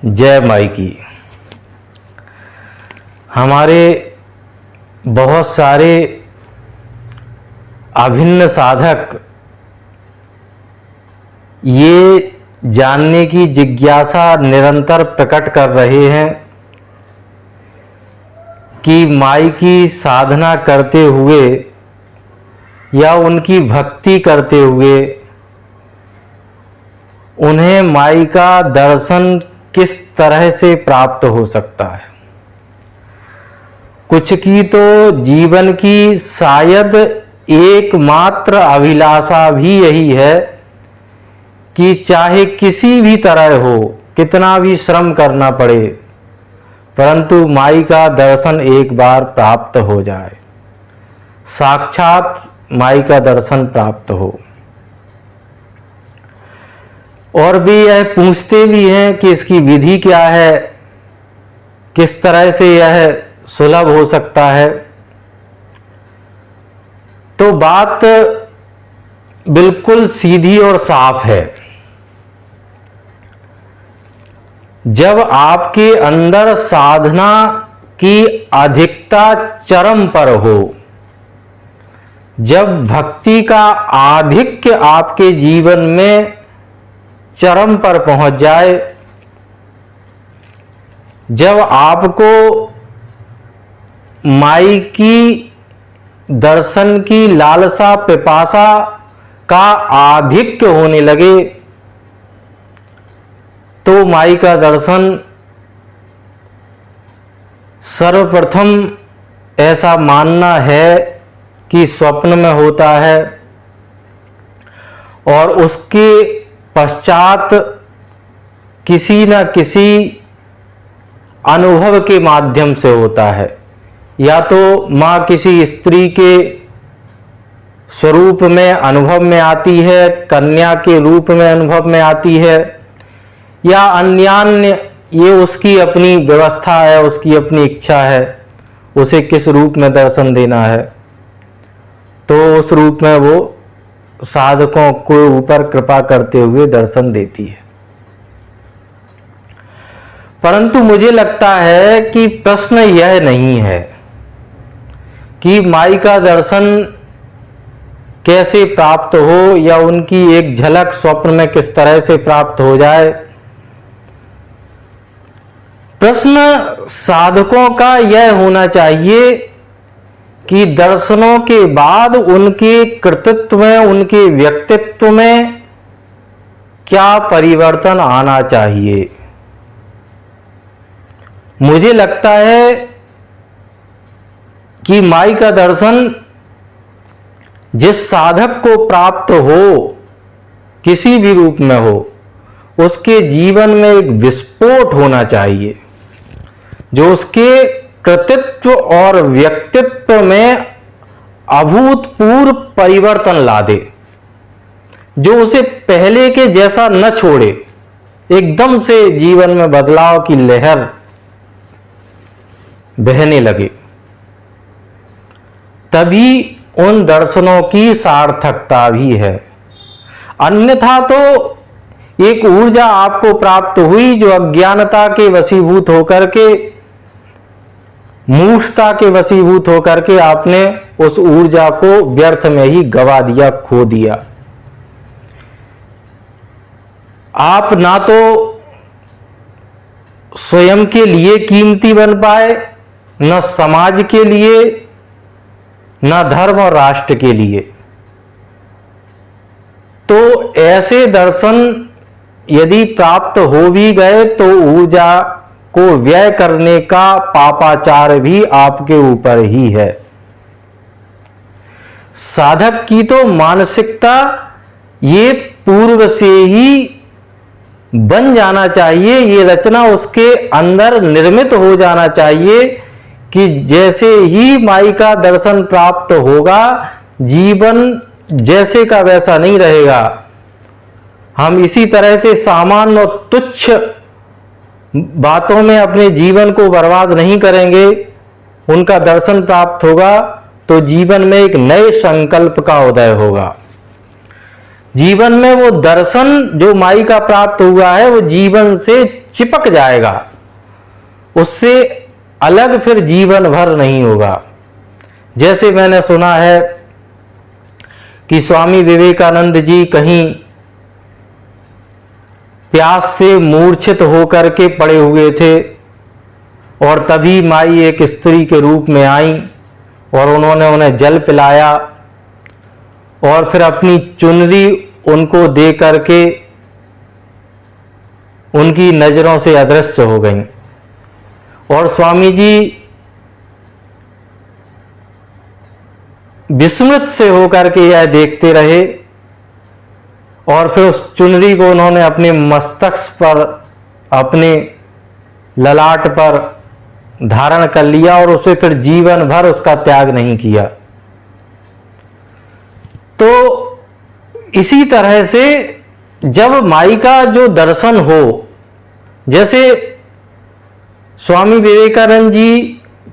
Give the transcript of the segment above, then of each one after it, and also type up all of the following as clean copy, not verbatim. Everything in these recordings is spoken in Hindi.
जय माई की। हमारे बहुत सारे अभिन्न साधक ये जानने की जिज्ञासा निरंतर प्रकट कर रहे हैं कि माई की साधना करते हुए या उनकी भक्ति करते हुए उन्हें माई का दर्शन किस तरह से प्राप्त हो सकता है। कुछ की तो जीवन की शायद एकमात्र अभिलाषा भी यही है कि चाहे किसी भी तरह हो, कितना भी श्रम करना पड़े, परंतु माई का दर्शन एक बार प्राप्त हो जाए, साक्षात माई का दर्शन प्राप्त हो। और भी यह पूछते भी हैं कि इसकी विधि क्या है, किस तरह से यह सुलभ हो सकता है। तो बात बिल्कुल सीधी और साफ है। जब आपके अंदर साधना की अधिकता चरम पर हो, जब भक्ति का आधिक्य आपके जीवन में चरम पर पहुंच जाए, जब आपको माई की दर्शन की लालसा पिपासा का आधिक्य होने लगे, तो माई का दर्शन सर्वप्रथम ऐसा मानना है कि स्वप्न में होता है और उसके पश्चात किसी न किसी अनुभव के माध्यम से होता है। या तो माँ किसी स्त्री के स्वरूप में अनुभव में आती है, कन्या के रूप में अनुभव में आती है, या अन्यान्य, ये उसकी अपनी व्यवस्था है, उसकी अपनी इच्छा है, उसे किस रूप में दर्शन देना है, तो उस रूप में वो साधकों को ऊपर कृपा करते हुए दर्शन देती है। परंतु मुझे लगता है कि प्रश्न यह नहीं है कि माई का दर्शन कैसे प्राप्त हो या उनकी एक झलक स्वप्न में किस तरह से प्राप्त हो जाए। प्रश्न साधकों का यह होना चाहिए कि दर्शनों के बाद उनके कृतित्व में, उनके व्यक्तित्व में क्या परिवर्तन आना चाहिए। मुझे लगता है कि माई का दर्शन जिस साधक को प्राप्त हो, किसी भी रूप में हो, उसके जीवन में एक विस्फोट होना चाहिए जो उसके कृतित्व और व्यक्तित्व में अभूतपूर्व परिवर्तन ला दे, जो उसे पहले के जैसा न छोड़े, एकदम से जीवन में बदलाव की लहर बहने लगे। तभी उन दर्शनों की सार्थकता भी है। अन्यथा तो एक ऊर्जा आपको प्राप्त हुई जो अज्ञानता के वशीभूत होकर के, मूर्खता के वशीभूत होकर के आपने उस ऊर्जा को व्यर्थ में ही गवा दिया, खो दिया। आप ना तो स्वयं के लिए कीमती बन पाए, न समाज के लिए, न धर्म और राष्ट्र के लिए। तो ऐसे दर्शन यदि प्राप्त हो भी गए तो ऊर्जा को व्यय करने का पापाचार भी आपके ऊपर ही है। साधक की तो मानसिकता ये पूर्व से ही बन जाना चाहिए, ये रचना उसके अंदर निर्मित हो जाना चाहिए कि जैसे ही माई का दर्शन प्राप्त होगा, जीवन जैसे का वैसा नहीं रहेगा। हम इसी तरह से सामान्य और तुच्छ बातों में अपने जीवन को बर्बाद नहीं करेंगे। उनका दर्शन प्राप्त होगा तो जीवन में एक नए संकल्प का उदय होगा। जीवन में वो दर्शन जो माई का प्राप्त हुआ है वो जीवन से चिपक जाएगा, उससे अलग फिर जीवन भर नहीं होगा। जैसे मैंने सुना है कि स्वामी विवेकानंद जी कहीं प्यास से मूर्छित होकर के पड़े हुए थे और तभी माई एक स्त्री के रूप में आई और उन्होंने उन्हें जल पिलाया और फिर अपनी चुनरी उनको दे करके उनकी नजरों से अदृश्य हो गई। और स्वामी जी विस्मृत से होकर के यह देखते रहे और फिर उस चुनरी को उन्होंने अपने मस्तक पर, अपने ललाट पर धारण कर लिया और उसे फिर जीवन भर उसका त्याग नहीं किया। तो इसी तरह से जब माई का जो दर्शन हो, जैसे स्वामी विवेकानंद जी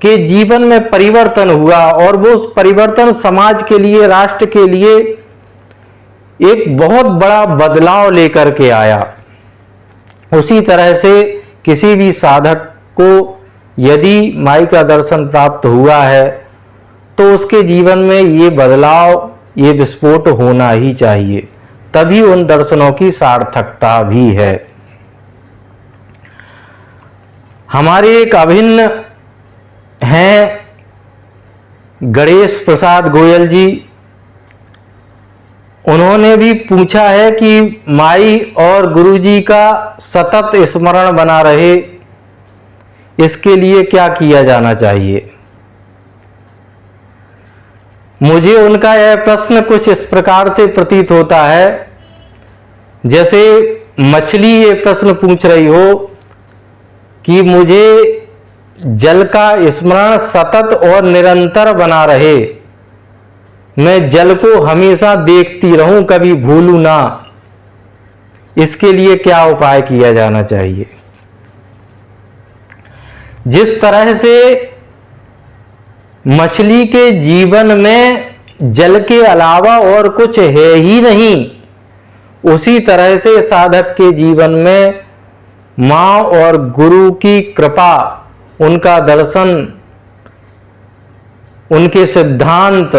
के जीवन में परिवर्तन हुआ और वो उस परिवर्तन समाज के लिए, राष्ट्र के लिए एक बहुत बड़ा बदलाव लेकर के आया, उसी तरह से किसी भी साधक को यदि माई का दर्शन प्राप्त हुआ है तो उसके जीवन में ये बदलाव, ये विस्फोट होना ही चाहिए, तभी उन दर्शनों की सार्थकता भी है। हमारे एक अभिन्न हैं गणेश प्रसाद गोयल जी, उन्होंने भी पूछा है कि माई और गुरुजी का सतत स्मरण बना रहे, इसके लिए क्या किया जाना चाहिए। मुझे उनका यह प्रश्न कुछ इस प्रकार से प्रतीत होता है जैसे मछली ये प्रश्न पूछ रही हो कि मुझे जल का स्मरण सतत और निरंतर बना रहे, मैं जल को हमेशा देखती रहूं, कभी भूलूं ना, इसके लिए क्या उपाय किया जाना चाहिए। जिस तरह से मछली के जीवन में जल के अलावा और कुछ है ही नहीं, उसी तरह से साधक के जीवन में मां और गुरु की कृपा, उनका दर्शन, उनके सिद्धांत,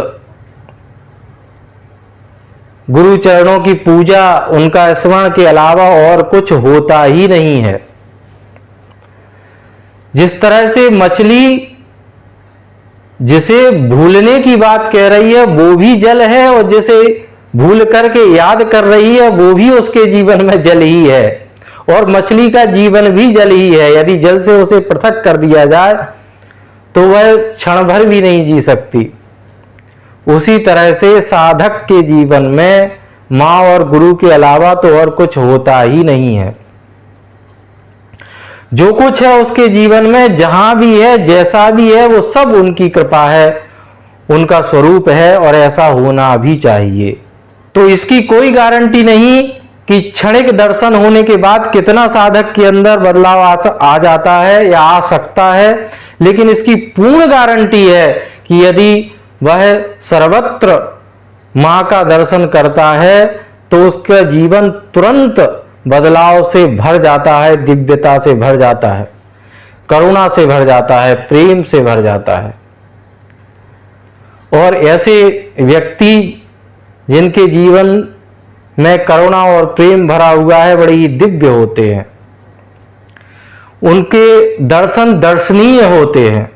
गुरु चरणों की पूजा, उनका स्मरण के अलावा और कुछ होता ही नहीं है। जिस तरह से मछली जिसे भूलने की बात कह रही है वो भी जल है और जिसे भूल करके याद कर रही है वो भी उसके जीवन में जल ही है, और मछली का जीवन भी जल ही है। यदि जल से उसे पृथक कर दिया जाए तो वह क्षण भर भी नहीं जी सकती। उसी तरह से साधक के जीवन में मां और गुरु के अलावा तो और कुछ होता ही नहीं है। जो कुछ है उसके जीवन में, जहां भी है, जैसा भी है, वो सब उनकी कृपा है, उनका स्वरूप है और ऐसा होना भी चाहिए। तो इसकी कोई गारंटी नहीं कि क्षणिक दर्शन होने के बाद कितना साधक के अंदर बदलाव आ जाता है या आ सकता है, लेकिन इसकी पूर्ण गारंटी है कि यदि वह सर्वत्र मां का दर्शन करता है तो उसका जीवन तुरंत बदलाव से भर जाता है, दिव्यता से भर जाता है, करुणा से भर जाता है, प्रेम से भर जाता है। और ऐसे व्यक्ति जिनके जीवन में करुणा और प्रेम भरा हुआ है बड़े ही दिव्य होते हैं, उनके दर्शन दर्शनीय होते हैं,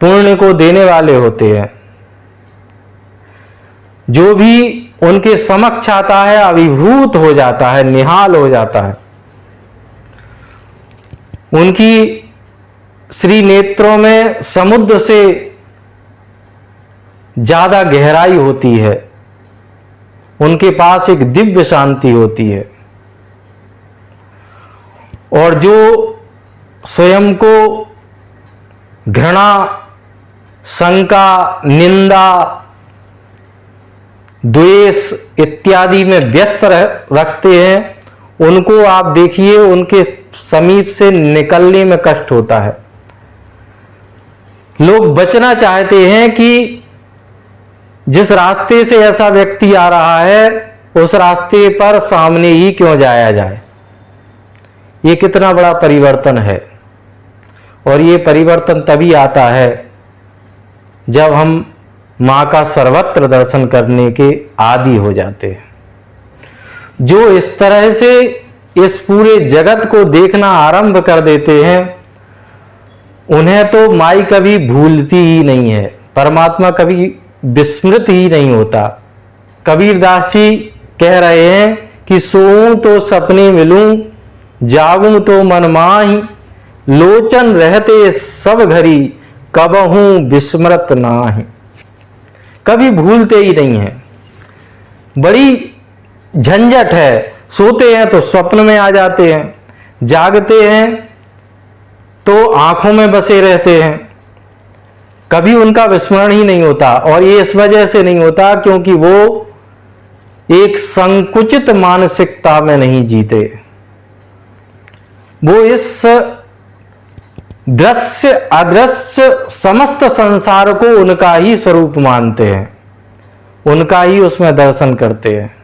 पुण्य को देने वाले होते हैं। जो भी उनके समक्ष आता है अभिभूत हो जाता है, निहाल हो जाता है। उनकी श्री नेत्रों में समुद्र से ज्यादा गहराई होती है, उनके पास एक दिव्य शांति होती है। और जो स्वयं को घृणा, शंका, निंदा, द्वेष इत्यादि में व्यस्त रखते हैं, उनको आप देखिए उनके समीप से निकलने में कष्ट होता है। लोग बचना चाहते हैं कि जिस रास्ते से ऐसा व्यक्ति आ रहा है उस रास्ते पर सामने ही क्यों जाया जाए, ये कितना बड़ा परिवर्तन है। और ये परिवर्तन तभी आता है जब हम माँ का सर्वत्र दर्शन करने के आदी हो जाते हैं। जो इस तरह से इस पूरे जगत को देखना आरंभ कर देते हैं, उन्हें तो माई कभी भूलती ही नहीं है, परमात्मा कभी विस्मृत ही नहीं होता। कबीरदास जी कह रहे हैं कि सोऊं तो सपने मिलूं, जागूं तो मन माही, लोचन रहते सब घड़ी, कबहूं विस्मृत नाहि। कभी भूलते ही नहीं है। बड़ी झंझट है, सोते हैं तो स्वप्न में आ जाते हैं, जागते हैं तो आंखों में बसे रहते हैं, कभी उनका विस्मरण ही नहीं होता। और ये इस वजह से नहीं होता क्योंकि वो एक संकुचित मानसिकता में नहीं जीते। वो इस दृश्य अदृश्य समस्त संसार को उनका ही स्वरूप मानते हैं, उनका ही उसमें दर्शन करते हैं,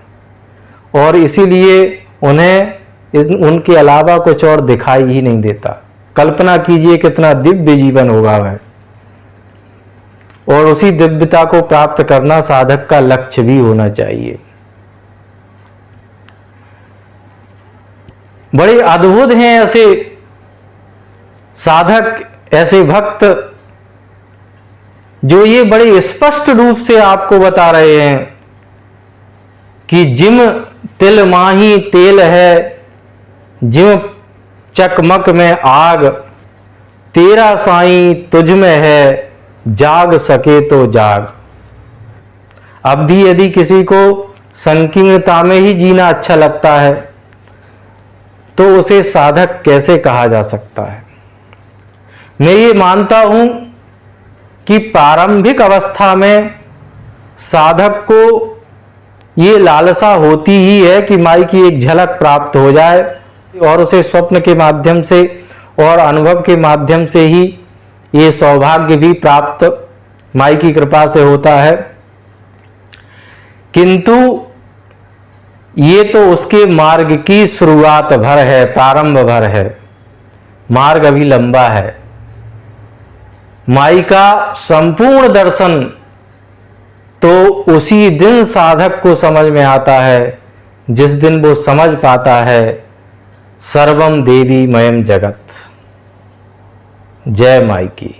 और इसीलिए उन्हें उनके अलावा कुछ और दिखाई ही नहीं देता। कल्पना कीजिए कितना दिव्य जीवन होगा वह, और उसी दिव्यता को प्राप्त करना साधक का लक्ष्य भी होना चाहिए। बड़े अद्भुत हैं ऐसे साधक, ऐसे भक्त जो ये बड़े स्पष्ट रूप से आपको बता रहे हैं कि जिम तिल माही तेल है, जिम चकमक में आग, तेरा साईं तुझ में है, जाग सके तो जाग। अब भी यदि किसी को संकीर्णता में ही जीना अच्छा लगता है तो उसे साधक कैसे कहा जा सकता है। मैं ये मानता हूं कि प्रारंभिक अवस्था में साधक को ये लालसा होती ही है कि माई की एक झलक प्राप्त हो जाए, और उसे स्वप्न के माध्यम से और अनुभव के माध्यम से ही ये सौभाग्य भी प्राप्त माई की कृपा से होता है। किंतु ये तो उसके मार्ग की शुरुआत भर है, प्रारंभ भर है, मार्ग अभी लंबा है। माई का संपूर्ण दर्शन तो उसी दिन साधक को समझ में आता है जिस दिन वो समझ पाता है सर्वम देवी मयम जगत। जय माई की।